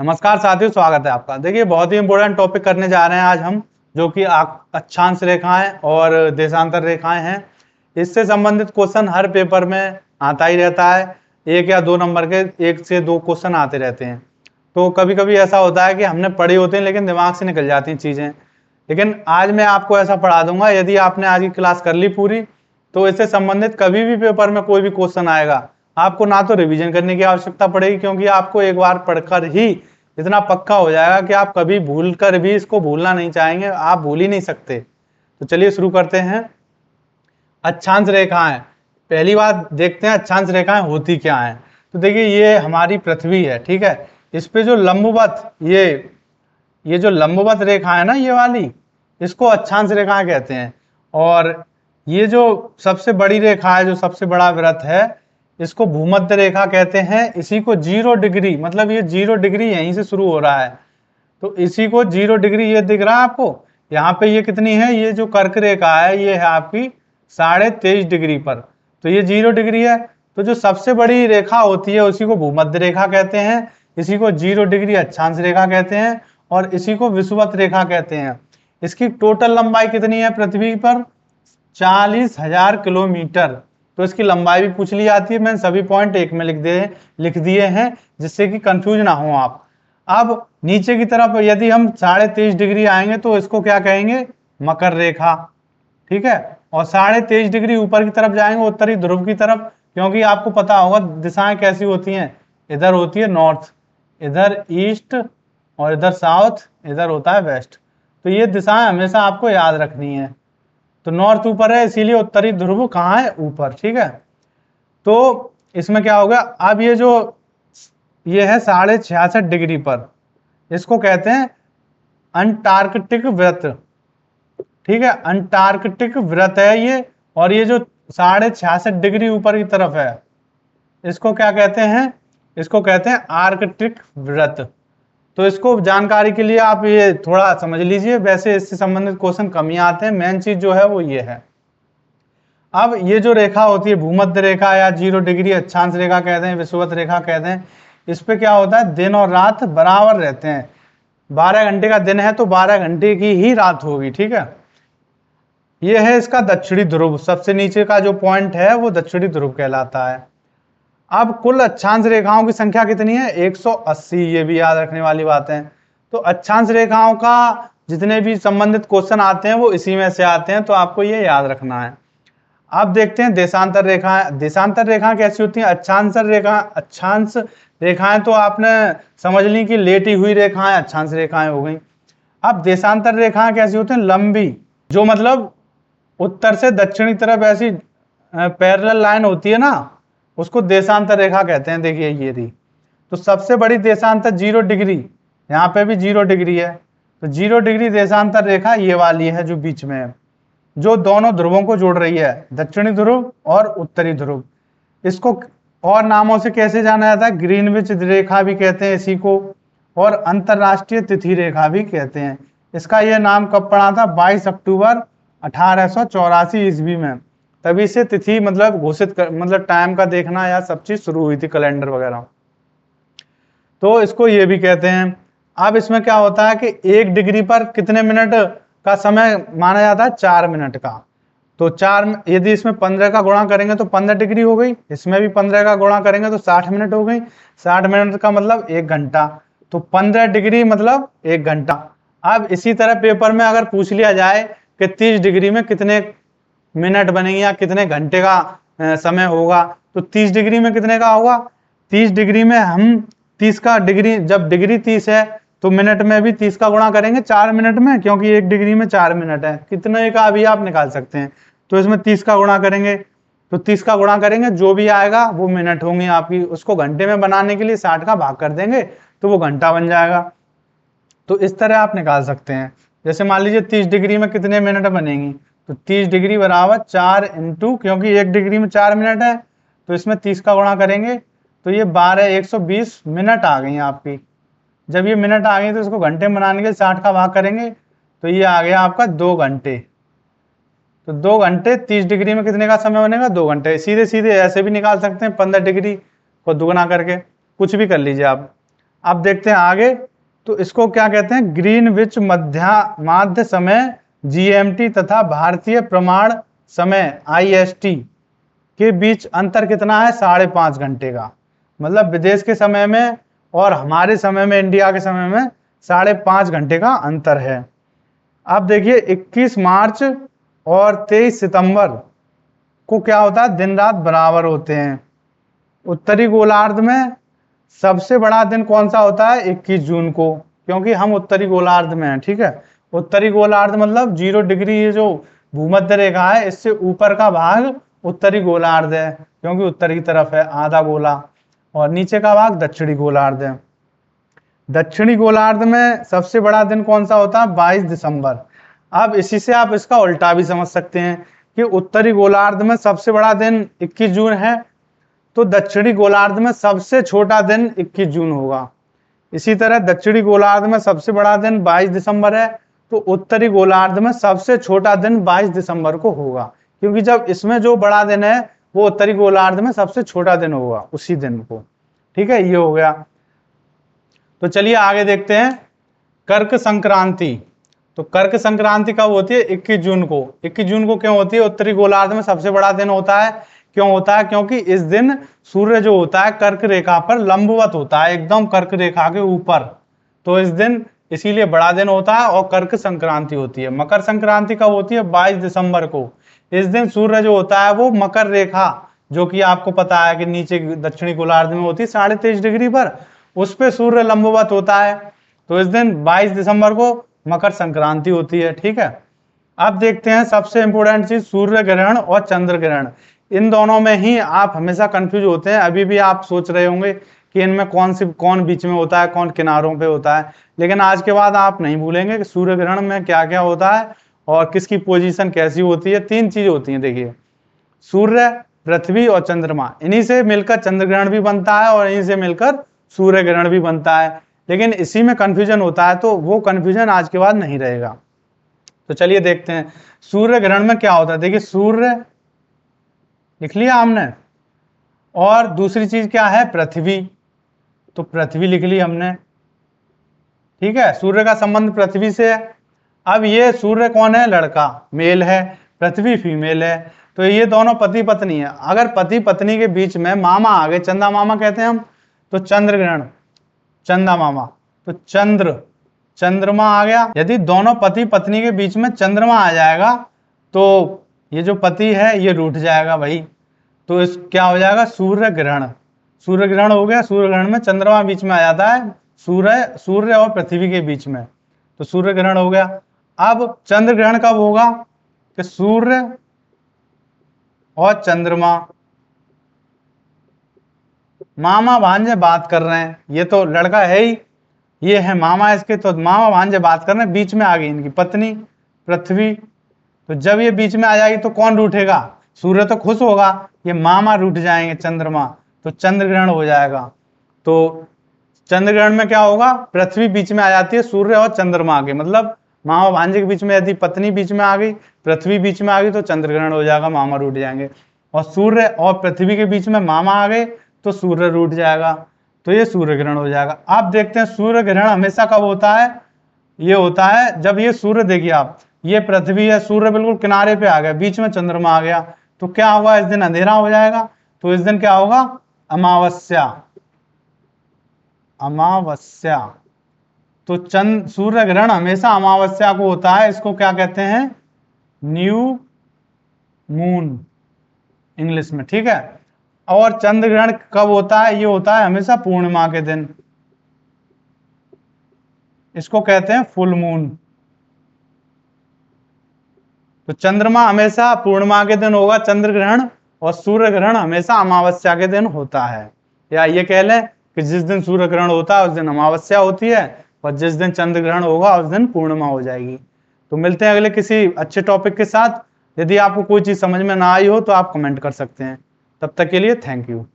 नमस्कार साथियों, स्वागत है आपका। देखिए, बहुत ही इंपॉर्टेंट टॉपिक करने जा रहे हैं आज हम, जो कि अक्षांश रेखाएं और देशांतर रेखाएं हैं। इससे संबंधित क्वेश्चन हर पेपर में आता ही रहता है। 1 या 2 नंबर के 1 से 2 क्वेश्चन आते रहते हैं। तो कभी कभी ऐसा होता है कि हमने पढ़ी होती हैं लेकिन दिमाग से निकल जाती हैं चीजें। लेकिन आज मैं आपको ऐसा पढ़ा दूंगा, यदि आपने आज की क्लास कर ली पूरी, तो इससे संबंधित कभी भी पेपर में कोई भी क्वेश्चन आएगा, आपको ना तो रिवीजन करने की आवश्यकता पड़ेगी, क्योंकि आपको एक बार पढ़कर ही इतना पक्का हो जाएगा कि आप कभी भूल कर भी इसको भूलना नहीं चाहेंगे, आप भूल ही नहीं सकते। तो चलिए शुरू करते हैं। अक्षांश रेखाएं, पहली बात देखते हैं अक्षांश रेखाएं होती क्या हैं। तो देखिए, ये हमारी पृथ्वी है, ठीक है। इस पे जो लंबवत ये जो लंबवत रेखा है ना, ये वाली, इसको अक्षांश रेखा कहते हैं। और ये जो सबसे बड़ी रेखा है, जो सबसे बड़ा वृत्त है, इसको भूमध्य रेखा कहते हैं। इसी को 0 डिग्री, मतलब ये 0 डिग्री यहीं से शुरू हो रहा है, तो इसी को 0 डिग्री, ये दिख रहा है आपको यहाँ पे, ये कितनी है, ये जो कर्क रेखा है, ये है आपकी 23.5 डिग्री पर, तो ये 0 डिग्री है। तो जो सबसे बड़ी रेखा होती है उसी को भूमध्य रेखा कहते हैं, इसी को 0 डिग्री अक्षांश रेखा कहते हैं, और इसी को विषुवत रेखा कहते हैं। इसकी टोटल लंबाई कितनी है पृथ्वी पर? 40,000 किलोमीटर। तो इसकी लंबाई भी पूछ ली जाती है। मैंने सभी पॉइंट एक में लिख दिए हैं, जिससे कि कंफ्यूज ना हो आप। अब नीचे की तरफ यदि हम 23.5 डिग्री आएंगे तो इसको क्या कहेंगे? मकर रेखा, ठीक है। और 23.5 डिग्री ऊपर की तरफ जाएंगे, उत्तरी ध्रुव की तरफ, क्योंकि आपको पता होगा दिशाएं कैसी होती हैं। इधर होती है नॉर्थ, इधर ईस्ट, और इधर साउथ, इधर होता है वेस्ट। तो ये दिशाएं हमेशा आपको याद रखनी है। तो नॉर्थ ऊपर है, इसीलिए उत्तरी ध्रुव कहाँ है? ऊपर, ठीक है। तो इसमें क्या होगा, अब ये है 66.5 डिग्री पर, इसको कहते हैं अंटार्कटिक व्रत, ठीक है। अंटार्कटिक व्रत है ये। और ये जो 66.5 डिग्री ऊपर की तरफ है, इसको क्या कहते हैं? इसको कहते हैं आर्कटिक व्रत। तो इसको जानकारी के लिए आप ये थोड़ा समझ लीजिए, वैसे इससे संबंधित क्वेश्चन कम ही आते हैं, मेन चीज जो है वो ये है। अब ये जो रेखा होती है भूमध्य रेखा, या 0 डिग्री अक्षांश रेखा कहते हैं, विषुवत रेखा कहते हैं, इस पे क्या होता है, दिन और रात बराबर रहते हैं। 12 घंटे का दिन है तो 12 घंटे की ही रात होगी, ठीक है। ये है इसका दक्षिणी ध्रुव, सबसे नीचे का जो पॉइंट है वो दक्षिणी ध्रुव कहलाता है। अब कुल अक्षांश रेखाओं की संख्या कितनी है? 180, ये भी याद रखने वाली बात है। तो अक्षांश रेखाओं का जितने भी संबंधित क्वेश्चन आते हैं वो इसी में से आते हैं, तो आपको ये याद रखना है। अब देखते हैं देशांतर रेखाएं। देशांतर रेखाएं कैसी होती हैं? अक्षांश रेखाएं तो आपने समझ ली कि लेटी हुई रेखाएं अक्षांश रेखाएं हो गई। अब देशांतर रेखाएं कैसी होती हैं? लंबी, जो मतलब उत्तर से दक्षिण की तरफ ऐसी पैरेलल लाइन होती है ना, उसको देशांतर रेखा कहते हैं। देखिए ये रही। तो सबसे बड़ी देशांतर 0 डिग्री, यहाँ पे भी 0 डिग्री है, तो 0 डिग्री देशांतर रेखा ये वाली है जो बीच में है, जो दोनों ध्रुवों को जोड़ रही है, दक्षिणी ध्रुव और उत्तरी ध्रुव। इसको और नामों से कैसे जाना जाता है? ग्रीनविच रेखा भी कहते हैं इसी को, और अंतरराष्ट्रीय तिथि रेखा भी कहते हैं। इसका यह नाम कब पड़ा था? 22 अक्टूबर 1884 ईस्वी में, तभी से तिथि मतलब मतलब टाइम का देखना या सब चीज शुरू हुई थी, कैलेंडर वगैरह। तो इसको ये भी कहते हैं। अब इसमें क्या होता है कि 1 डिग्री पर कितने मिनट का समय माना जाता है? 4 मिनट का। तो 4, यदि इसमें 15 का गुणा करेंगे तो 15 डिग्री हो गई, इसमें भी 15 का गुणा करेंगे तो 60 मिनट हो गई। 60 मिनट का मतलब 1 घंटा, तो 15 डिग्री मतलब 1 घंटा। अब इसी तरह पेपर में अगर पूछ लिया जाए कि 30 डिग्री में कितने मिनट बनेंगे या कितने घंटे का समय होगा, तो 30 डिग्री में कितने का होगा? 30 डिग्री में हम 30 का डिग्री, जब डिग्री 30 है तो मिनट में भी 30 का गुणा करेंगे 4 मिनट में, क्योंकि 1 डिग्री में 4 मिनट है, कितने का भी आप निकाल सकते हैं। तो इसमें 30 का गुणा करेंगे, तो 30 का गुणा करेंगे, जो भी आएगा वो मिनट होंगे आपकी। उसको घंटे में बनाने के लिए 60 का भाग कर देंगे तो वो घंटा बन जाएगा। तो इस तरह आप निकाल सकते हैं। जैसे मान लीजिए 30 डिग्री में कितने मिनट बनेंगी, तो 30 डिग्री बराबर 4 इंटू, क्योंकि 1 डिग्री में 4 मिनट है, तो इसमें 30 का गुणा करेंगे तो ये 120 मिनट आ गई आपकी। जब ये मिनट आ गई तो इसको घंटे में बनाने के लिए 60 का भाग करेंगे तो ये आ गया आपका 2 घंटे। तो 2 घंटे 30 डिग्री में कितने का समय बनेगा? 2 घंटे। सीधे सीधे ऐसे भी निकाल सकते हैं, 15 डिग्री को दुगना करके, कुछ भी कर लीजिए आप। अब देखते हैं आगे, तो इसको क्या कहते हैं, ग्रीनविच माध्य समय GMT तथा भारतीय प्रमाण समय IST के बीच अंतर कितना है, 5.5 घंटे का। मतलब विदेश के समय में और हमारे समय में, इंडिया के समय में 5.5 घंटे का अंतर है। अब देखिए 21 मार्च और 23 सितंबर को क्या होता है, दिन रात बराबर होते हैं। उत्तरी गोलार्ध में सबसे बड़ा दिन कौन सा होता है, 21 जून को, क्योंकि हम उत्तरी गोलार्ध में हैं, ठीक है। उत्तरी गोलार्ध मतलब 0 डिग्री, ये जो भूमध्य रेखा है इससे ऊपर का भाग उत्तरी गोलार्ध है, क्योंकि उत्तर की तरफ है आधा गोला, और नीचे का भाग दक्षिणी गोलार्ध है। दक्षिणी गोलार्ध में सबसे बड़ा दिन कौन सा होता है, 22 दिसंबर। अब इसी से आप इसका उल्टा भी समझ सकते हैं कि उत्तरी गोलार्ध में सबसे बड़ा दिन 21 जून है, तो दक्षिणी गोलार्ध में सबसे छोटा दिन 21 जून होगा। इसी तरह दक्षिणी गोलार्ध में सबसे बड़ा दिन 22 दिसंबर है, तो उत्तरी गोलार्ध में सबसे छोटा दिन 22 दिसंबर को होगा, क्योंकि जब इसमें जो बड़ा दिन है वो उत्तरी गोलार्ध में सबसे छोटा दिन होगा उसी दिन को, ठीक है। ये हो गया। तो चलिए आगे देखते हैं, कर्क संक्रांति। तो कर्क संक्रांति कब होती है, 21 जून को। 21 जून को क्यों होती है, उत्तरी गोलार्ध में सबसे बड़ा दिन होता है। क्यों होता है, क्योंकि इस दिन सूर्य जो होता है कर्क रेखा पर लंबवत होता है, एकदम कर्क रेखा के ऊपर, तो इस दिन इसीलिए बड़ा दिन होता है और कर्क संक्रांति होती है। मकर संक्रांति कब होती है, 22 दिसंबर को। इस दिन सूर्य जो होता है वो मकर रेखा, जो कि आपको पता है कि नीचे दक्षिणी गोलार्ध में होती है 23.5 डिग्री पर, उस पे सूर्य लंबवत होता है, तो इस दिन 22 दिसंबर को मकर संक्रांति होती है, ठीक है। अब देखते हैं सबसे इंपॉर्टेंट चीज, सूर्य ग्रहण और चंद्र ग्रहण। इन दोनों में ही आप हमेशा कंफ्यूज होते हैं। अभी भी आप सोच रहे होंगे कि इनमें कौन बीच में होता है, कौन किनारों पे होता है, लेकिन आज के बाद आप नहीं भूलेंगे कि सूर्य ग्रहण में क्या क्या होता है और किसकी पोजीशन कैसी होती है। 3 चीज होती है, देखिए, सूर्य, पृथ्वी और चंद्रमा, इन्हीं से मिलकर चंद्र ग्रहण भी बनता है और इन्हीं से मिलकर सूर्य ग्रहण भी बनता है, लेकिन इसी में कंफ्यूजन होता है, तो वो कंफ्यूजन आज के बाद नहीं रहेगा। तो चलिए देखते हैं सूर्य ग्रहण में क्या होता है। देखिए सूर्य लिख लिया हमने, और दूसरी चीज क्या है, पृथ्वी, तो पृथ्वी लिख ली हमने, ठीक है। सूर्य का संबंध पृथ्वी से है। अब ये सूर्य कौन है, लड़का, मेल है, पृथ्वी फीमेल है, तो ये दोनों पति पत्नी है। अगर पति पत्नी के बीच में मामा आ गए, चंदा मामा कहते हैं हम, तो चंद्र ग्रहण, चंदा मामा, तो चंद्रमा आ गया। यदि दोनों पति पत्नी के बीच में चंद्रमा आ जाएगा तो ये जो पति है ये रूठ जाएगा भाई, तो इस क्या हो जाएगा, सूर्य ग्रहण। सूर्य ग्रहण हो गया। सूर्य ग्रहण में चंद्रमा बीच में आ जाता है, सूर्य और पृथ्वी के बीच में, तो सूर्य ग्रहण हो गया। अब चंद्र ग्रहण कब होगा, कि सूर्य और चंद्रमा, मामा भांजे बात कर रहे हैं, ये तो लड़का है ही, ये है मामा इसके, तो मामा भांजे बात कर रहे हैं, बीच में आ गई इनकी पत्नी पृथ्वी। तो जब ये बीच में आ जाएगी तो कौन रूठेगा, सूर्य तो खुश होगा, ये मामा रूठ जाएंगे, चंद्रमा, तो चंद्र ग्रहण हो जाएगा। तो चंद्र ग्रहण में क्या होगा, पृथ्वी बीच में आ जाती है सूर्य और चंद्रमा के, मतलब मामा भांजे के बीच में यदि पत्नी बीच में आ गई, पृथ्वी बीच में आ गई, तो चंद्र ग्रहण हो जाएगा, मामा रूठ जाएंगे। और सूर्य और पृथ्वी के बीच में मामा आ गए तो सूर्य रूठ जाएगा, तो ये सूर्य ग्रहण हो जाएगा। आप देखते हैं सूर्य ग्रहण हमेशा कब होता है, ये होता है जब ये सूर्य, देखिए आप, ये पृथ्वी है, सूर्य बिल्कुल किनारे पे आ गया, बीच में चंद्रमा आ गया, तो क्या होगा, इस दिन अंधेरा हो जाएगा, तो इस दिन क्या होगा, अमावस्या, अमावस्या। तो सूर्य ग्रहण हमेशा अमावस्या को होता है, इसको क्या कहते हैं, न्यू मून इंग्लिश में, ठीक है। और चंद्र ग्रहण कब होता है, ये होता है हमेशा पूर्णिमा के दिन, इसको कहते हैं फुल मून। तो चंद्रमा हमेशा पूर्णिमा के दिन होगा चंद्र ग्रहण, और सूर्य ग्रहण हमेशा अमावस्या के दिन होता है। या ये कह लें कि जिस दिन सूर्य ग्रहण होता है उस दिन अमावस्या होती है, और जिस दिन चंद्र ग्रहण होगा उस दिन पूर्णिमा हो जाएगी। तो मिलते हैं अगले किसी अच्छे टॉपिक के साथ। यदि आपको कोई चीज समझ में ना आई हो तो आप कमेंट कर सकते हैं। तब तक के लिए थैंक यू।